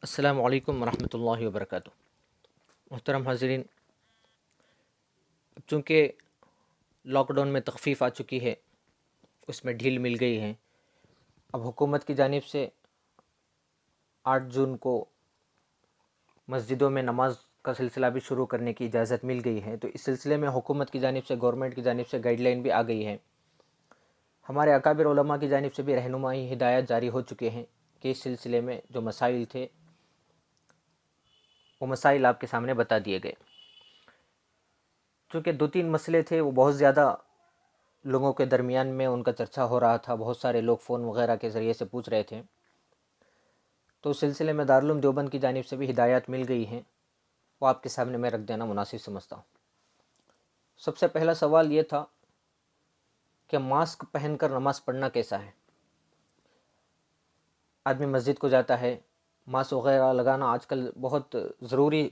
السلام علیکم ورحمۃ اللہ وبرکاتہ۔ محترم حاضرین، چونکہ لاک ڈاؤن میں تخفیف آ چکی ہے، اس میں ڈھیل مل گئی ہے۔ اب حکومت کی جانب سے 8 جون کو مسجدوں میں نماز کا سلسلہ بھی شروع کرنے کی اجازت مل گئی ہے، تو اس سلسلے میں حکومت کی جانب سے، گورنمنٹ کی جانب سے گائیڈ لائن بھی آ گئی ہے۔ ہمارے اکابر علماء کی جانب سے بھی رہنمائی ہدایات جاری ہو چکے ہیں کہ اس سلسلے میں جو مسائل تھے وہ مسائل آپ کے سامنے بتا دیے گئے۔ چونکہ 2-3 مسئلے تھے، وہ بہت زیادہ لوگوں کے درمیان میں ان کا چرچا ہو رہا تھا، بہت سارے لوگ فون وغیرہ کے ذریعے سے پوچھ رہے تھے، تو اس سلسلے میں دارالعلوم دیوبند کی جانب سے بھی ہدایات مل گئی ہیں، وہ آپ کے سامنے میں رکھ دینا مناسب سمجھتا ہوں۔ سب سے پہلا سوال یہ تھا کہ ماسک پہن کر نماز پڑھنا کیسا ہے؟ آدمی مسجد کو جاتا ہے، ماسک وغیرہ لگانا آج کل بہت ضروری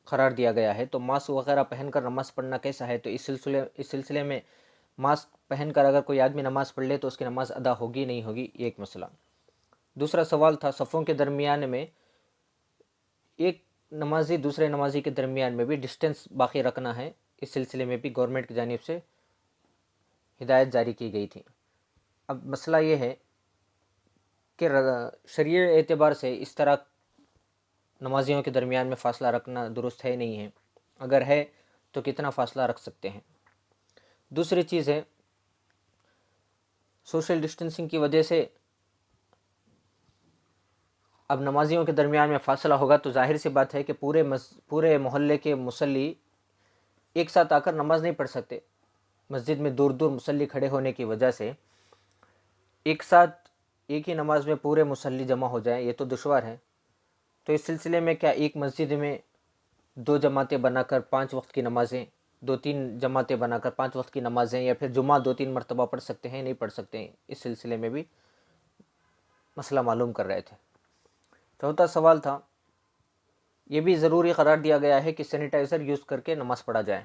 قرار دیا گیا ہے، تو ماسک وغیرہ پہن کر نماز پڑھنا کیسا ہے؟ تو اس سلسلے میں ماسک پہن کر اگر کوئی آدمی نماز پڑھ لے تو اس کی نماز ادا ہوگی نہیں ہوگی، یہ ایک مسئلہ۔ دوسرا سوال تھا صفوں کے درمیان میں ایک نمازی دوسرے نمازی کے درمیان میں بھی ڈسٹینس باقی رکھنا ہے، اس سلسلے میں بھی گورنمنٹ کی جانب سے ہدایت جاری کی گئی تھی۔ اب مسئلہ یہ ہے کہ شرعی اعتبار سے اس طرح نمازیوں کے درمیان میں فاصلہ رکھنا درست ہے نہیں ہے، اگر ہے تو کتنا فاصلہ رکھ سکتے ہیں۔ دوسری چیز ہے، سوشل ڈسٹینسنگ کی وجہ سے اب نمازیوں کے درمیان میں فاصلہ ہوگا تو ظاہر سی بات ہے کہ پورے محلے کے مصلی ایک ساتھ آ کر نماز نہیں پڑھ سکتے۔ مسجد میں دور دور مصلی کھڑے ہونے کی وجہ سے ایک ساتھ ایک ہی نماز میں پورے مصلی جمع ہو جائیں، یہ تو دشوار ہے۔ تو اس سلسلے میں کیا ایک مسجد میں 2 جماعتیں بنا کر 5 وقت کی نمازیں، 2-3 جماعتیں بنا کر 5 وقت کی نمازیں، یا پھر جمعہ 2-3 مرتبہ پڑھ سکتے ہیں؟ نہیں پڑھ سکتے ہیں۔ اس سلسلے میں بھی مسئلہ معلوم کر رہے تھے۔ چوتھا سوال تھا، یہ بھی ضروری قرار دیا گیا ہے کہ سینیٹائزر یوز کر کے نماز پڑھا جائے۔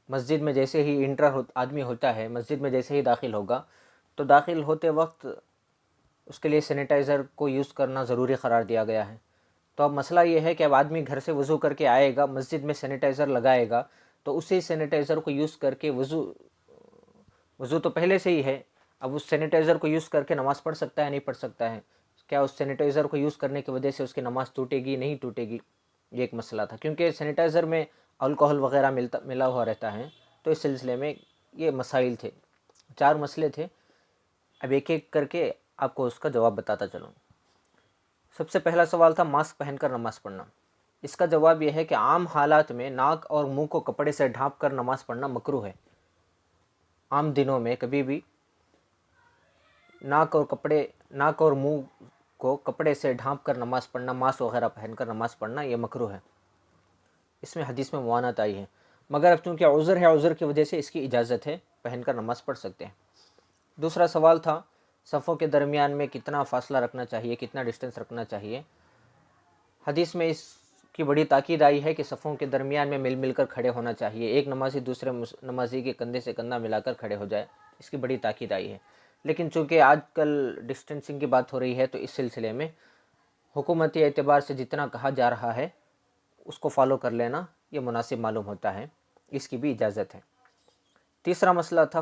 مسجد میں جیسے ہی آدمی ہوتا ہے، مسجد میں جیسے ہی داخل ہوگا تو داخل ہوتے وقت اس کے لیے سینیٹائزر کو یوز کرنا ضروری قرار دیا گیا ہے۔ تو اب مسئلہ یہ ہے کہ اب آدمی گھر سے وضو کر کے آئے گا، مسجد میں سینیٹائزر لگائے گا، تو اسی سینیٹائزر کو یوز کر کے وضو تو پہلے سے ہی ہے، اب اس سینیٹائزر کو یوز کر کے نماز پڑھ سکتا ہے نہیں پڑھ سکتا ہے؟ کیا اس سینیٹائزر کو یوز کرنے کی وجہ سے اس کی نماز ٹوٹے گی نہیں ٹوٹے گی؟ یہ ایک مسئلہ تھا، کیونکہ سینیٹائزر میں الکوہل وغیرہ ملا ہوا رہتا ہے، تو اس سلسلے میں یہ مسائل تھے، 4 مسئلے تھے۔ اب ایک ایک کر کے آپ کو اس کا جواب بتاتا چلوں۔ سب سے پہلا سوال تھا ماسک پہن کر نماز پڑھنا۔ اس کا جواب یہ ہے کہ عام حالات میں ناک اور منہ کو کپڑے سے ڈھانپ کر نماز پڑھنا مکروہ ہے۔ عام دنوں میں کبھی بھی ناک اور منہ کو کپڑے سے ڈھانپ کر نماز پڑھنا، ماسک وغیرہ پہن کر نماز پڑھنا، یہ مکروہ ہے۔ اس میں حدیث میں معانات آئی ہے، مگر اب چونکہ عذر ہے، عذر کی وجہ سے اس کی اجازت ہے، پہن کر نماز پڑھ سکتے ہیں۔ دوسرا سوال تھا صفوں کے درمیان میں کتنا فاصلہ رکھنا چاہیے، کتنا ڈسٹینس رکھنا چاہیے۔ حدیث میں اس کی بڑی تاکید آئی ہے کہ صفوں کے درمیان میں مل کر کھڑے ہونا چاہیے، ایک نمازی دوسرے نمازی کے کندھے سے کندھا ملا کر کھڑے ہو جائے، اس کی بڑی تاکید آئی ہے۔ لیکن چونکہ آج کل ڈسٹینسنگ کی بات ہو رہی ہے، تو اس سلسلے میں حکومتی اعتبار سے جتنا کہا جا رہا ہے اس کو فالو کر لینا یہ مناسب معلوم ہوتا ہے، اس کی بھی اجازت ہے۔ تیسرا مسئلہ تھا،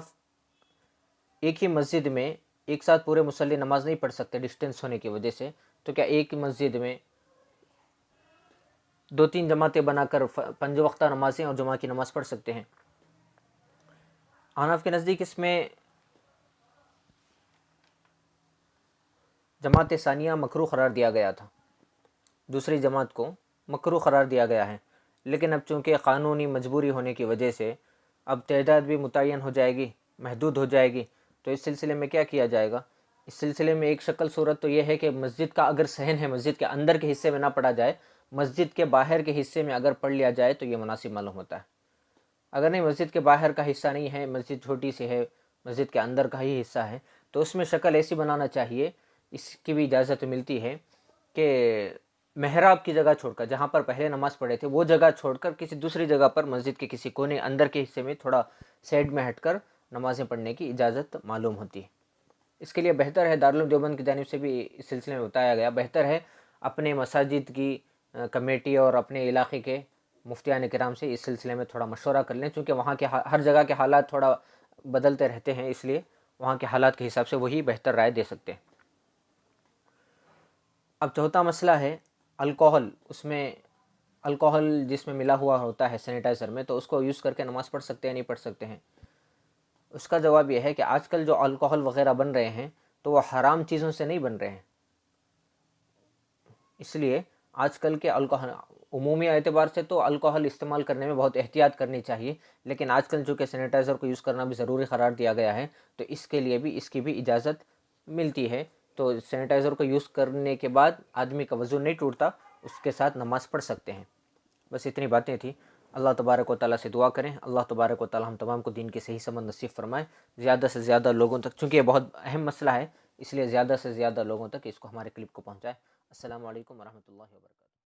ایک ہی مسجد میں ایک ساتھ پورے مصلی نماز نہیں پڑھ سکتے ڈسٹینس ہونے کی وجہ سے، تو کیا ایک ہی مسجد میں 2-3 جماعتیں بنا کر 5 وقتہ نمازیں اور جمعہ کی نماز پڑھ سکتے ہیں؟ احناف کے نزدیک اس میں جماعت ثانیہ مکروہ قرار دیا گیا تھا، دوسری جماعت کو مکروہ قرار دیا گیا ہے، لیکن اب چونکہ قانونی مجبوری ہونے کی وجہ سے اب تعداد بھی متعین ہو جائے گی، محدود ہو جائے گی، تو اس سلسلے میں کیا کیا جائے گا؟ اس سلسلے میں ایک شکل صورت تو یہ ہے کہ مسجد کا اگر صحن ہے، مسجد کے اندر کے حصے میں نہ پڑھا جائے، مسجد کے باہر کے حصے میں اگر پڑھ لیا جائے تو یہ مناسب معلوم ہوتا ہے۔ اگر نہیں، مسجد کے باہر کا حصہ نہیں ہے، مسجد چھوٹی سی ہے، مسجد کے اندر کا ہی حصہ ہے، تو اس میں شکل ایسی بنانا چاہیے، اس کی بھی اجازت ملتی ہے کہ محراب کی جگہ چھوڑ کر، جہاں پر پہلے نماز پڑھے تھے وہ جگہ چھوڑ کر کسی دوسری جگہ پر مسجد کے کسی کونے اندر کے حصے میں تھوڑا سائڈ میں ہٹ کر نمازیں پڑھنے کی اجازت معلوم ہوتی ہے۔ اس کے لیے بہتر ہے، دارالعلوم دیوبند کی جانب سے بھی اس سلسلے میں بتایا گیا، بہتر ہے اپنے مساجد کی کمیٹی اور اپنے علاقے کے مفتیان کرام سے اس سلسلے میں تھوڑا مشورہ کر لیں، چونکہ وہاں کے ہر جگہ کے حالات تھوڑا بدلتے رہتے ہیں، اس لیے وہاں کے حالات کے حساب سے وہی بہتر رائے دے سکتے ہیں۔ اب چوتھا مسئلہ ہے الکوہل، اس میں الکوہل جس میں ملا ہوا ہوتا ہے سینیٹائزر میں، تو اس کو یوز کر کے نماز پڑھ سکتے ہیں نہیں پڑھ سکتے ہیں؟ اس کا جواب یہ ہے کہ آج کل جو الکوہل وغیرہ بن رہے ہیں تو وہ حرام چیزوں سے نہیں بن رہے ہیں، اس لیے آج کل کے الکوہل عمومی اعتبار سے تو الکوہل استعمال کرنے میں بہت احتیاط کرنی چاہیے، لیکن آج کل چونکہ سینیٹائزر کو یوز کرنا بھی ضروری قرار دیا گیا ہے تو اس کے لیے بھی اس کی بھی اجازت ملتی ہے، تو سینیٹائزر کو یوز کرنے کے بعد آدمی کا وضو نہیں ٹوٹتا، اس کے ساتھ نماز پڑھ سکتے ہیں۔ بس اتنی باتیں تھیں۔ اللہ تبارک و تعالیٰ سے دعا کریں، اللہ تبارک و تعالیٰ ہم تمام کو دین کی صحیح سمجھ نصیب فرمائے، زیادہ سے زیادہ لوگوں تک، چونکہ یہ بہت اہم مسئلہ ہے اس لیے زیادہ سے زیادہ لوگوں تک اس کو ہمارے کلپ کو پہنچائے۔ السلام علیکم ورحمۃ اللہ وبرکاتہ۔